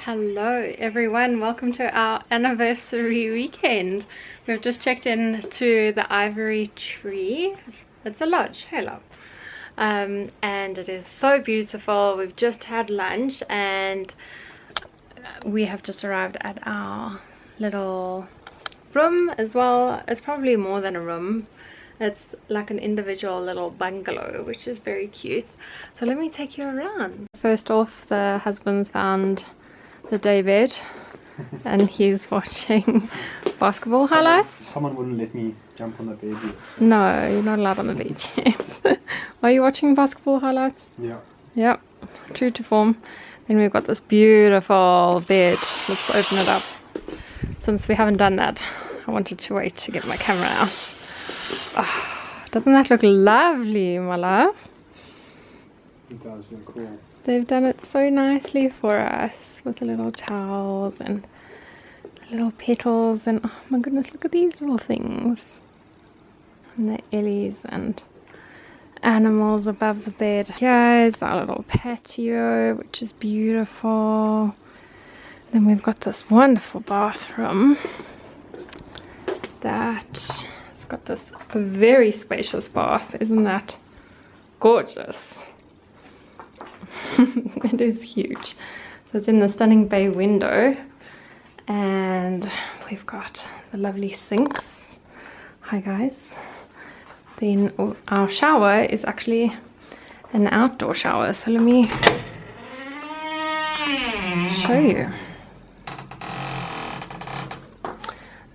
Hello everyone, welcome to our anniversary weekend. We've just checked in to the Ivory Tree. It's a lodge, hey love. And it is so beautiful. We've just had lunch and we have just arrived at our little room as well. It's probably more than a room. It's like an individual little bungalow, which is very cute. So let me take you around. First off, the husband's found the daybed and he's watching basketball highlights. Someone wouldn't let me jump on the bed yet. So. No, you're not allowed on the bed yet. Are you watching basketball highlights? Yeah. Yep, true to form. Then we've got this beautiful bed. Let's open it up. Since we haven't done that, I wanted to wait to get my camera out. Oh, doesn't that look lovely, my love? It does look cool. They've done it so nicely for us with the little towels and the little petals, and oh my goodness, look at these little things. And the ellies and animals above the bed. Here's our little patio, which is beautiful. Then we've got this wonderful bathroom that has got this very spacious bath. Isn't that gorgeous? It is huge. So it's in the stunning bay window, and we've got the lovely sinks. Hi guys. Then our shower is actually an outdoor shower, so let me show you.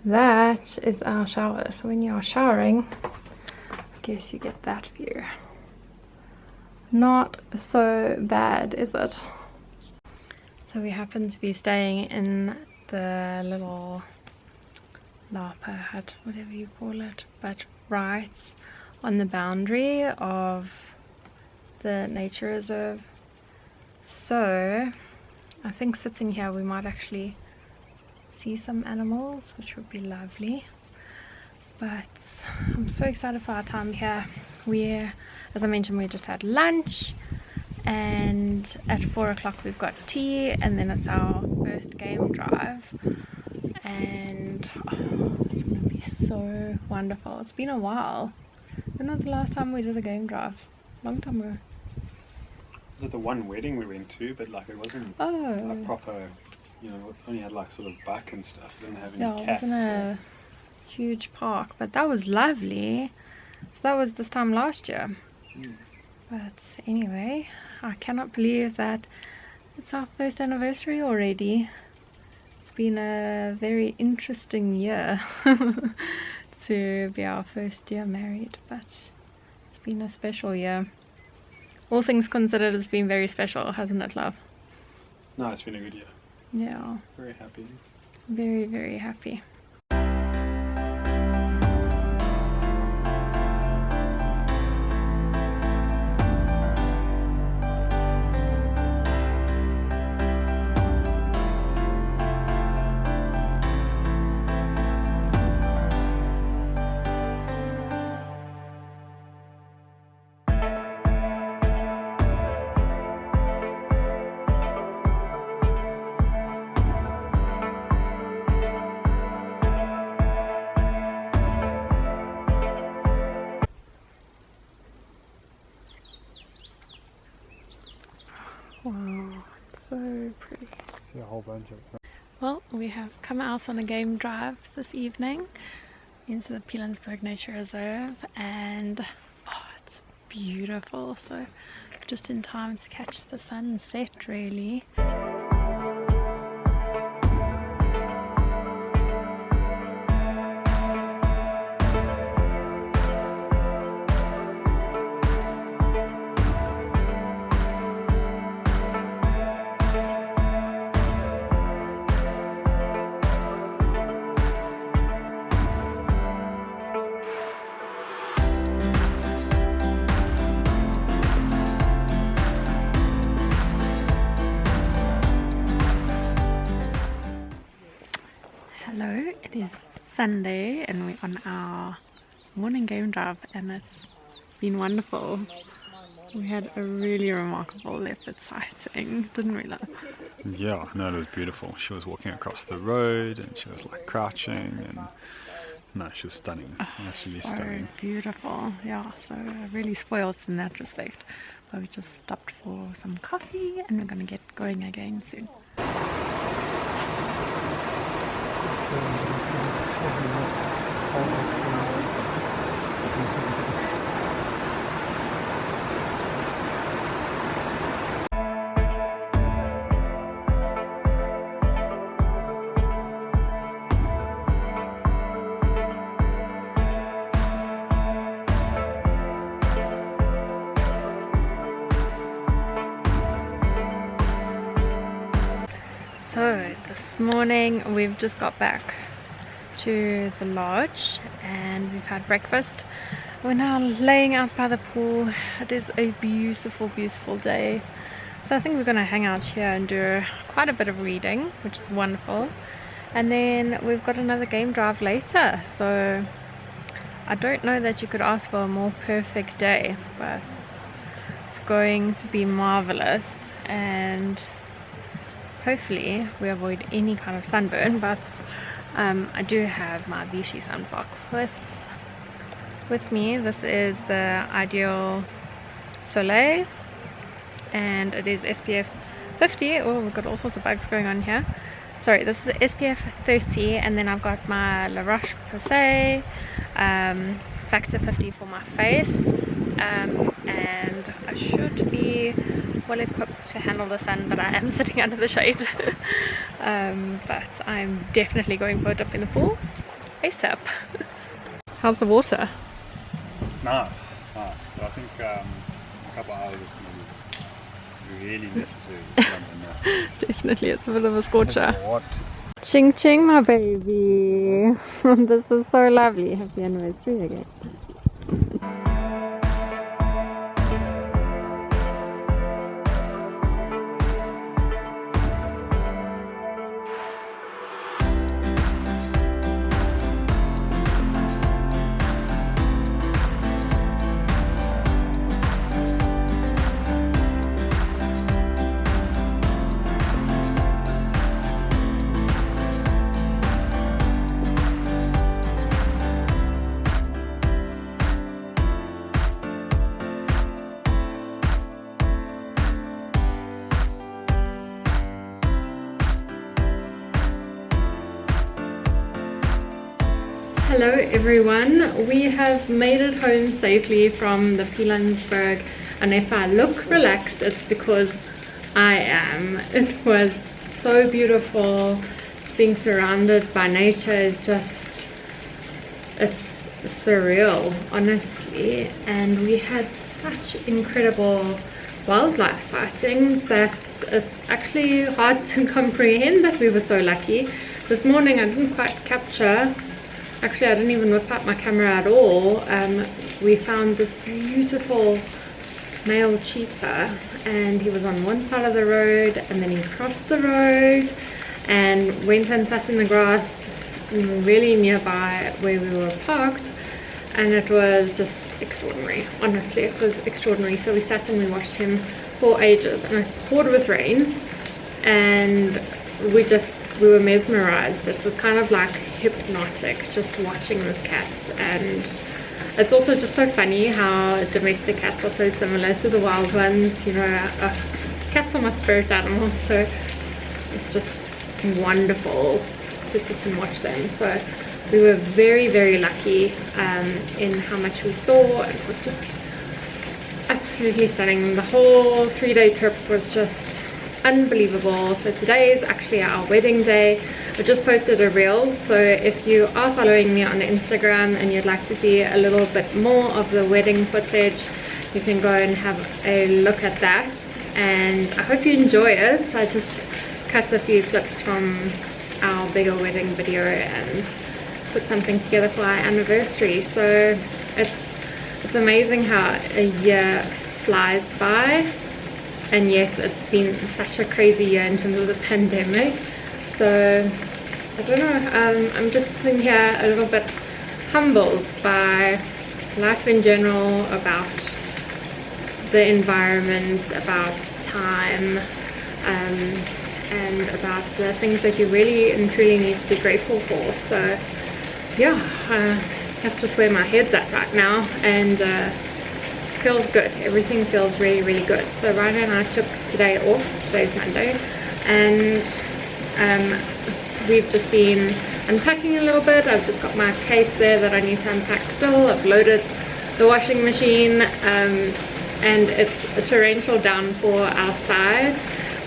That is our shower. So when you're showering, I guess you get that view. Not so bad, is it? So we happen to be staying in the little lapa hut, whatever you call it, but right on the boundary of the nature reserve. So I think sitting here we might actually see some animals, which would be lovely. But I'm so excited for our time here. As I mentioned, we just had lunch, and at 4 o'clock we've got tea, and then it's our first game drive, and it's gonna be so wonderful. It's been a while. When was the last time we did a game drive? Long time ago. Was it the one wedding we went to, but like it wasn't a proper, you know, it only had like sort of buck and stuff. It didn't have any cats. It was in a huge park, but that was lovely. So that was this time last year. But anyway, I cannot believe that it's our first anniversary already. It's been a very interesting year to be our first year married, but it's been a special year. All things considered, it's been very special, hasn't it, love? No, it's been a good year. Yeah. Very happy. Very, very happy. Wow, it's so pretty. See a whole bunch of. Well, we have come out on a game drive this evening into the Pilanesberg Nature Reserve, and it's beautiful. So just in time to catch the sunset, really. Hello, it is Sunday and we're on our morning game drive, and it's been wonderful. We had a really remarkable leopard sighting, didn't we, love? Yeah, no, it was beautiful. She was walking across the road and she was like crouching, and no, she was stunning. Absolutely stunning. Beautiful, yeah. So really spoiled in that respect. But we just stopped for some coffee and we're gonna get going again soon. So this morning we've just got back to the lodge and we've had breakfast. We're now laying out by the pool. It is a beautiful, beautiful day. So I think we're going to hang out here and do quite a bit of reading, which is wonderful. And then we've got another game drive later. So I don't know that you could ask for a more perfect day, but it's going to be marvelous. And hopefully we avoid any kind of sunburn, but I do have my Vichy sunblock with me. This is the Ideal Soleil and it is SPF 50. Oh, we've got all sorts of bugs going on here. Sorry, this is SPF 30, and then I've got my La Roche-Posay factor 50 for my face, and I should be well equipped to handle the sun, but I am sitting under the shade. But I'm definitely going for a dip in the pool ASAP. How's the water? It's nice, nice. But I think a couple of hours is going to be really necessary to jump in there. Definitely, it's a bit of a scorcher. It's hot. Ching ching, my baby. This is so lovely. Happy anniversary again. Hello everyone, we have made it home safely from the pilanesberg, and if I look relaxed it's because I am. It was so beautiful. Being surrounded by nature is just, it's surreal honestly, and we had such incredible wildlife sightings that it's actually hard to comprehend that we were so lucky. This morning I didn't quite capture. Actually, I didn't even whip out my camera at all. We found this beautiful male cheetah, and he was on one side of the road, and then he crossed the road and went and sat in the grass really nearby where we were parked, and it was just extraordinary. Honestly, it was extraordinary. So we sat and we watched him for ages, and it poured with rain, and we were mesmerized. It was kind of like hypnotic just watching this cat. And it's also just so funny how domestic cats are so similar to the wild ones, you know. Cats are my spirit animals, so it's just wonderful to sit and watch them. So we were very, very lucky in how much we saw. It was just absolutely stunning. The whole 3-day trip was just unbelievable. So today is actually our wedding day. I just posted a reel, so if you are following me on Instagram and you'd like to see a little bit more of the wedding footage, you can go and have a look at that, and I hope you enjoy it. I just cut a few clips from our bigger wedding video and put something together for our anniversary. So it's amazing how a year flies by, and yet it's been such a crazy year in terms of the pandemic. So I don't know, I'm just sitting here a little bit humbled by life in general, about the environment, about time, and about the things that you really and truly need to be grateful for. So yeah, that's just where my head's at right now, and feels good. Everything feels really, really good. So Ryan and I took today off. Today's Monday, and we've just been unpacking a little bit. I've just got my case there that I need to unpack still. I've loaded the washing machine, and it's a torrential downpour outside,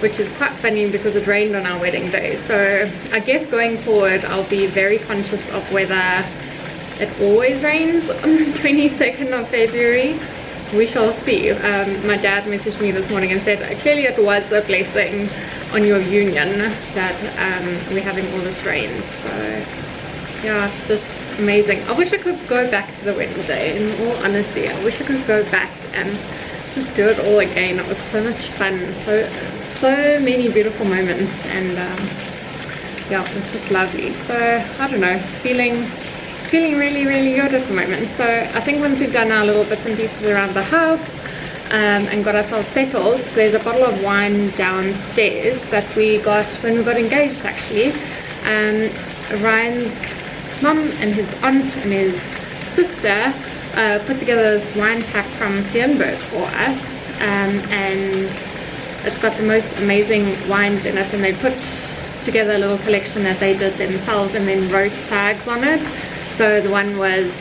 which is quite funny because it rained on our wedding day. So I guess going forward I'll be very conscious of whether it always rains on the 22nd of February. We shall see. My dad messaged me this morning and said clearly it was a blessing on your union that we're having all this rain. So yeah, it's just amazing. I wish I could go back to the wedding day, in all honesty. I wish I could go back and just do it all again. It was so much fun, so many beautiful moments, and yeah, it's just lovely. So I don't know, feeling really, really good at the moment. So I think once we've done our little bits and pieces around the house and got ourselves settled, there's a bottle of wine downstairs that we got when we got engaged actually. Ryan's mum and his aunt and his sister put together this wine pack from pilanesberg for us, and it's got the most amazing wines in it, and they put together a little collection that they did themselves and then wrote tags on it. So the one was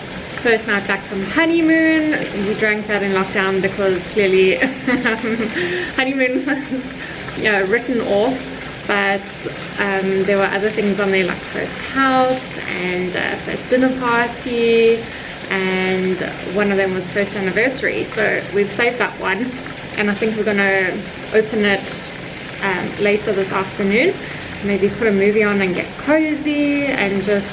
first night back from honeymoon. We drank that in lockdown because clearly honeymoon was written off, but there were other things on there like first house and first dinner party, and one of them was first anniversary. So we've saved that one, and I think we're gonna open it later this afternoon, maybe put a movie on and get cozy and just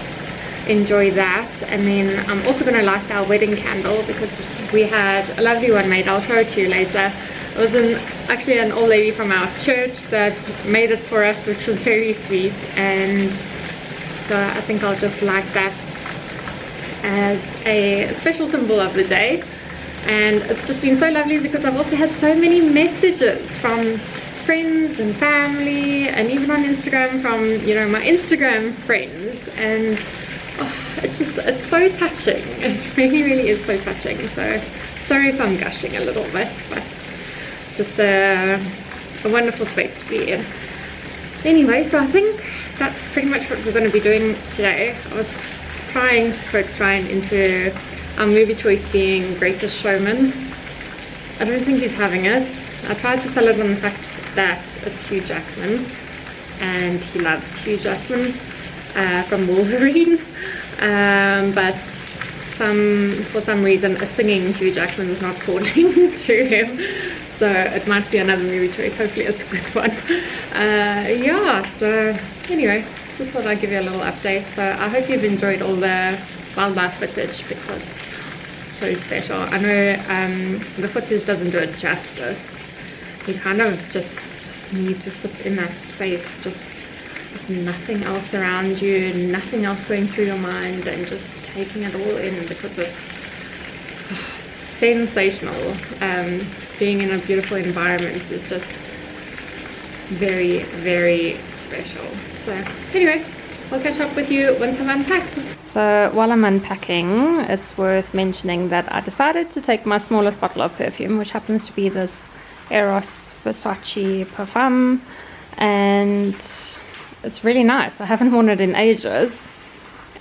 enjoy that. And then I'm also going to light our wedding candle because we had a lovely one made. I'll show it to you later. It was actually an old lady from our church that made it for us, which was very sweet, and so I think I'll just light that as a special symbol of the day. And it's just been so lovely because I've also had so many messages from friends and family, and even on Instagram from, you know, my Instagram friends, and it's so touching. It really, really is so touching. So sorry if I'm gushing a little bit, but it's just a wonderful space to be in. Anyway, so I think that's pretty much what we're going to be doing today. I was trying to coax Ryan into our movie choice being Greatest Showman. I don't think he's having it. I tried to sell it on the fact that it's Hugh Jackman, and he loves Hugh Jackman from Wolverine, but for some reason a singing Hugh Jackman is not calling to him, so it might be another movie choice. Hopefully it's a good one. Yeah, so anyway, just thought I'd give you a little update. So I hope you've enjoyed all the wildlife footage because it's so special. I know the footage doesn't do it justice. You kind of just need to sit in that space, just with nothing else around you, nothing else going through your mind, and just taking it all in because it's sensational. Being in a beautiful environment is just very, very special. So anyway, I'll catch up with you once I've unpacked. So while I'm unpacking, it's worth mentioning that I decided to take my smallest bottle of perfume, which happens to be this Eros Versace Parfum, and it's really nice. I haven't worn it in ages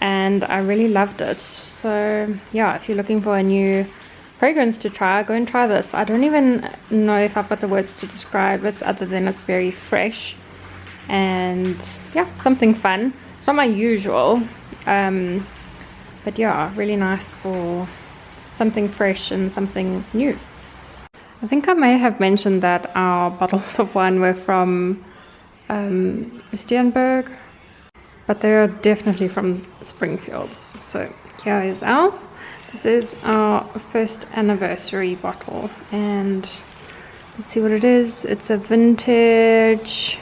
and I really loved it. So yeah, if you're looking for a new fragrance to try, go and try this. I don't even know if I've got the words to describe it other than it's very fresh and yeah, something fun. It's not my usual, but yeah, really nice for something fresh and something new. I think I may have mentioned that our bottles of wine were from Pilanesberg, but they are definitely from Springfield. So here is ours. This is our first anniversary bottle, and let's see what it is. It's a vintage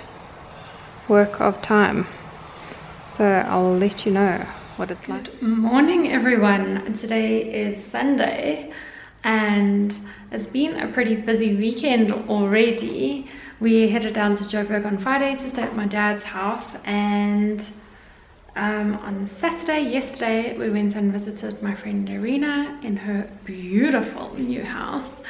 work of time. So I'll let you know what it's like. Good morning, everyone. Today is Sunday, and it's been a pretty busy weekend already. We headed down to Joburg on Friday to stay at my dad's house, and on Saturday, yesterday, we went and visited my friend Irina in her beautiful new house.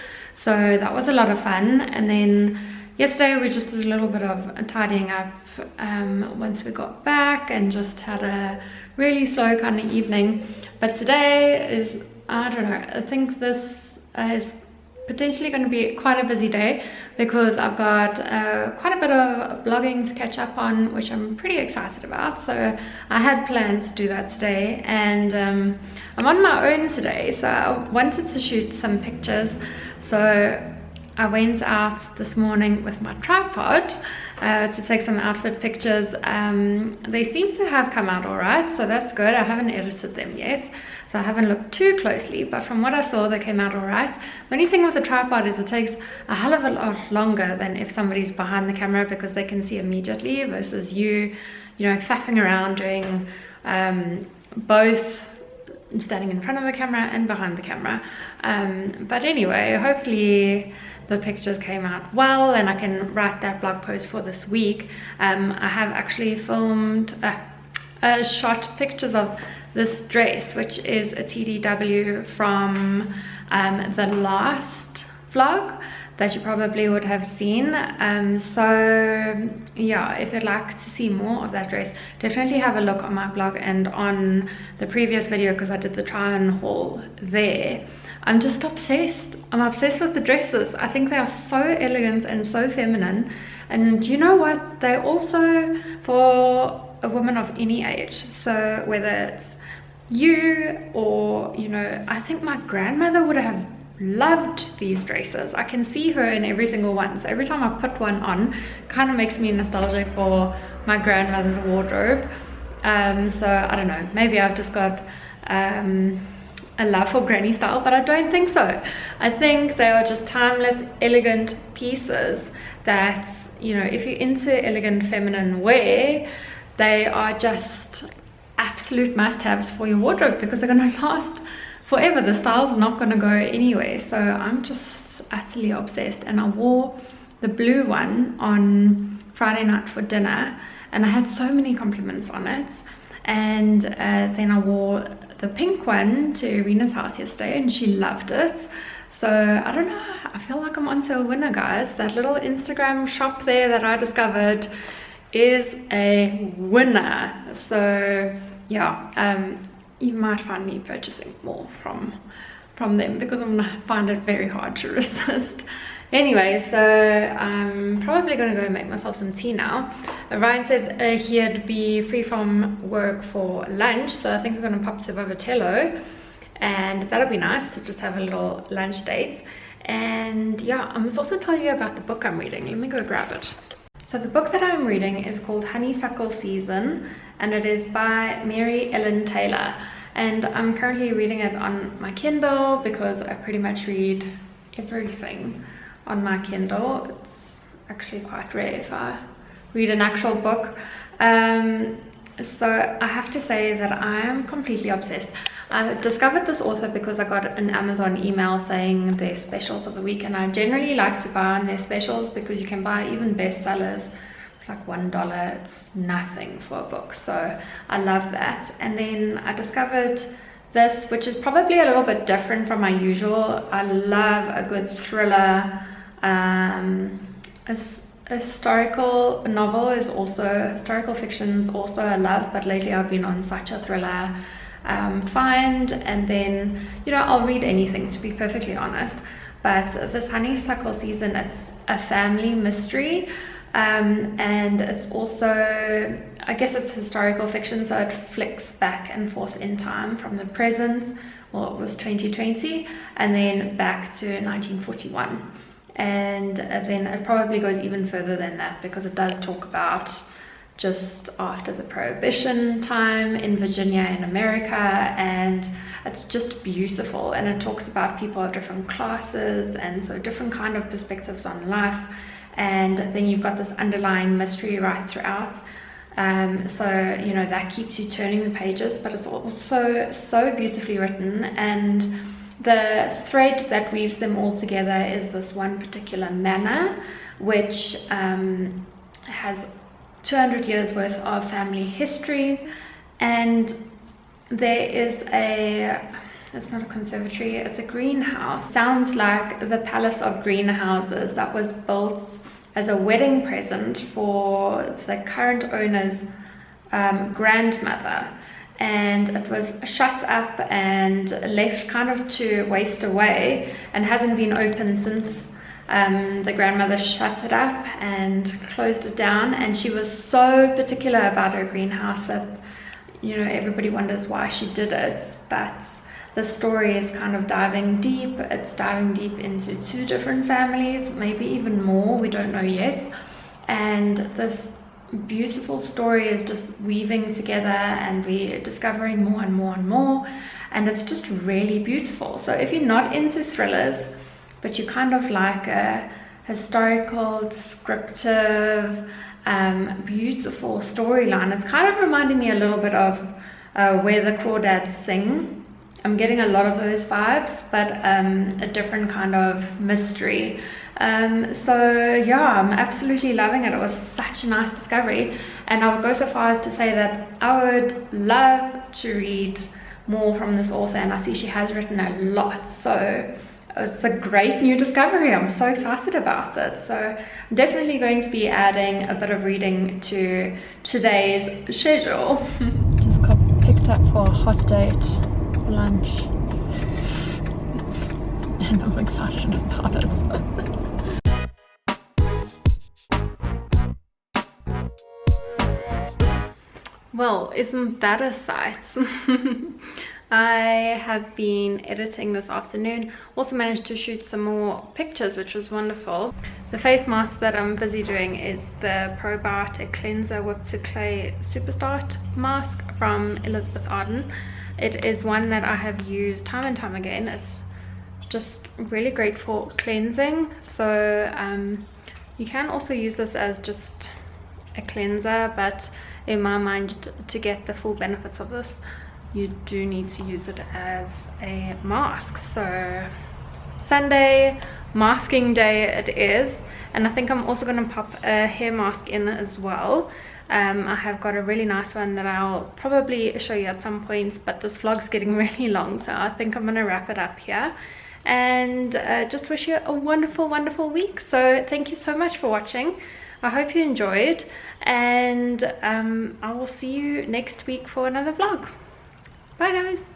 So that was a lot of fun. And then yesterday we just did a little bit of tidying up once we got back, and just had a really slow kind of evening. But today is, I don't know, I think this is potentially going to be quite a busy day, because I've got quite a bit of blogging to catch up on, which I'm pretty excited about. So I had plans to do that today, and I'm on my own today, so I wanted to shoot some pictures. So I went out this morning with my tripod to take some outfit pictures. They seem to have come out all right, so that's good. I haven't edited them yet, so I haven't looked too closely, but from what I saw, they came out all right. The only thing with a tripod is it takes a hell of a lot longer than if somebody's behind the camera, because they can see immediately, versus you know, faffing around doing both standing in front of the camera and behind the camera. But anyway, hopefully the pictures came out well, and I can write that blog post for this week. I have actually filmed shot pictures of this dress, which is a TDW from the last vlog that you probably would have seen. So yeah, if you'd like to see more of that dress, definitely have a look on my blog and on the previous video, because I did the try on haul there. I'm just obsessed. I'm obsessed with the dresses. I think they are so elegant and so feminine. And you know what? They're also for a woman of any age. So whether it's you or, you know, I think my grandmother would have loved these dresses. I can see her in every single one. So every time I put one on, kind of makes me nostalgic for my grandmother's wardrobe. So I don't know, maybe I've just got a love for granny style, but I don't think so. I think they are just timeless, elegant pieces that, you know, if you're into elegant feminine wear, they are just absolute must-haves for your wardrobe, because they're going to last forever. The style's not going to go anywhere. So I'm just utterly obsessed, and I wore the blue one on Friday night for dinner, and I had so many compliments on it. And then I wore the pink one to Irina's house yesterday, and she loved it. So I don't know, I feel like I'm onto a winner, guys. That little Instagram shop there that I discovered is a winner. So yeah, you might find me purchasing more from them, because I'm gonna find it very hard to resist. Anyway, so I'm probably gonna go make myself some tea now. Ryan said he'd be free from work for lunch, so I think we're gonna pop to Vivatello, and that'll be nice to just have a little lunch date. And yeah, I must also tell you about the book I'm reading. Let me go grab it. So the book that I'm reading is called Honeysuckle Season, and it is by Mary Ellen Taylor. And I'm currently reading it on my Kindle, because I pretty much read everything on my Kindle. It's actually quite rare if I read an actual book. So I have to say that I am completely obsessed. I discovered this author because I got an Amazon email saying their specials of the week, and I generally like to buy on their specials, because you can buy even bestsellers like $1. It's nothing for a book, so I love that. And then I discovered this, which is probably a little bit different from my usual. I love a good thriller. A historical novel is also, historical fiction is also I love, but lately I've been on such a thriller find. And then, you know, I'll read anything, to be perfectly honest, but this Honeysuckle Season, it's a family mystery. And it's also, I guess it's historical fiction, so it flicks back and forth in time from the present, well, it was 2020, and then back to 1941. And then it probably goes even further than that, because it does talk about just after the Prohibition time in Virginia in America, and it's just beautiful. And it talks about people of different classes, and so different kind of perspectives on life. And then you've got this underlying mystery right throughout. So, you know, that keeps you turning the pages, but it's also so beautifully written. And The thread that weaves them all together is this one particular manor, which has 200 years worth of family history. And there is it's not a conservatory, it's a greenhouse. Sounds like the palace of greenhouses that was built as a wedding present for the current owner's grandmother. And it was shut up and left kind of to waste away, and hasn't been open since the grandmother shut it up and closed it down. And she was so particular about her greenhouse that, you know, everybody wonders why she did it. But the story is kind of diving deep. It's diving deep into 2 different families, maybe even more, we don't know yet. And this beautiful story is just weaving together, and we're discovering more and more and more, and it's just really beautiful. So if you're not into thrillers, but you kind of like a historical, descriptive, beautiful storyline, it's kind of reminding me a little bit of Where the Crawdads Sing. I'm getting a lot of those vibes, but a different kind of mystery. So yeah, I'm absolutely loving it. It was such a nice discovery, and I would go so far as to say that I would love to read more from this author, and I see she has written a lot, so it's a great new discovery. I'm so excited about it. So I'm definitely going to be adding a bit of reading to today's schedule. Just got picked up for a hot date for lunch, and I'm excited about it. Well, isn't that a sight? I have been editing this afternoon, also managed to shoot some more pictures, which was wonderful. The face mask that I'm busy doing is the Probiotic Cleanser Whipped to Clay Superstart mask from Elizabeth Arden. It is one that I have used time and time again. It's just really great for cleansing. So you can also use this as just a cleanser, but in my mind, to get the full benefits of this, you do need to use it as a mask. So Sunday masking day it is, and I think I'm also going to pop a hair mask in as well. I have got a really nice one that I'll probably show you at some points, but this vlog's getting really long, so I think I'm going to wrap it up here. And just wish you a wonderful, wonderful week. So thank you so much for watching. I hope you enjoyed, and I will see you next week for another vlog. Bye guys.